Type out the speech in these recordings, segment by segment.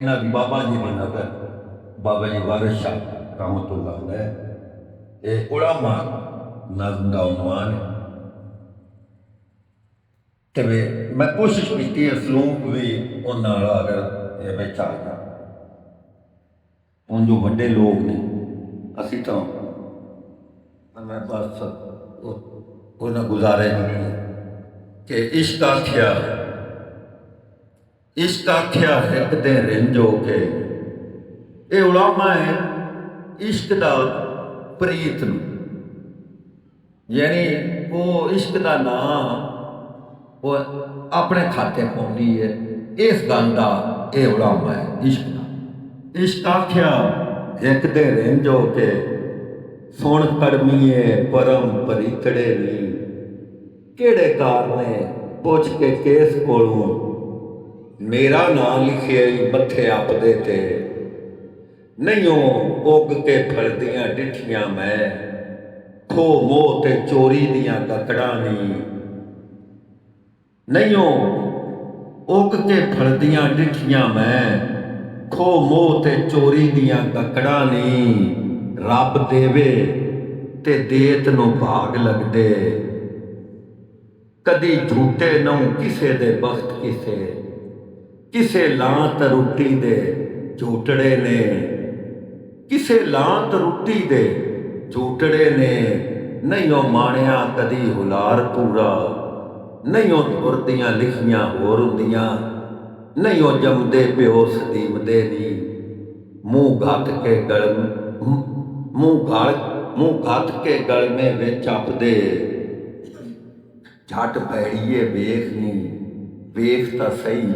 बाबा जी की नगर बाबा जी वारिस शाह रहमतुल्लाह अलैह ये उलमा नज़म का उनवान है। ते मैं कोशिश की सलूक भी उन्होंने अगर ये बिच आ जा उन जो बड़े लोग ने असी तो मैं बस उन्हें गुजारे कि इश्क आख्या एक दे रिंजो के ये उलामा है इश्क दा प्रीत नूं यानी वो इश्क दा नाम वो अपने खाते पाउंदी है। इस गल दा ये उलामा है इश्क आख्या एक दे रिंजो के सुन कड़मीए परम परीतड़े नी केड़े कारने पुछ के केस कोलों मेरा नाम लिखे मथे आपदे ते नहीं उग के फलदियां डिठियां मैं खो मोह ते चोरी दियां ककड़ां नहीं उग के फलदियां डिठियां मैं खो मोह ते चोरी दियां ककड़ां रब देवे ते देत नूं भाग लगदे कदी झूठे नूं किसे दे बख्त किसे लांत रुट्टी दे झूठड़े ने किसे लांत रुट्टी दे झूठड़े ने नहीं ओ माणिया कदी हुलार पूरा नहीं ओ तुरदियां लिखियां होर हुंदियां नहीं ओ जमदे प्यो सदीवदे नी मुंह घत के गल मुंह घत के गलमे विच अपदे झट पैड़ीए वेख नी वेख तां सही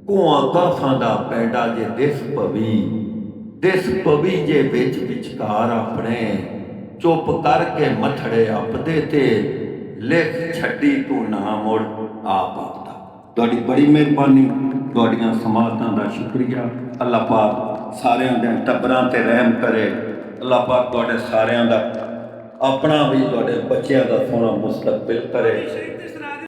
कुआं काफां दा पैंडा जे दिस पवी जे विच विचकार अपने चुप करके मथड़े अपदे ते लिख छड्डी तू ना मुड़ आप आपदा। तुहाडी बड़ी मेहरबानी तुहाडीआं समातां दा शुक्रिया। अल्लाह पाक सारिआं दे टब्बरां ते रहम करे। अल्लाह पाक तुहाडे सारिआं दा अपना भी तुहाडे बच्चिआं दा सोहना मुस्तकबिल करे।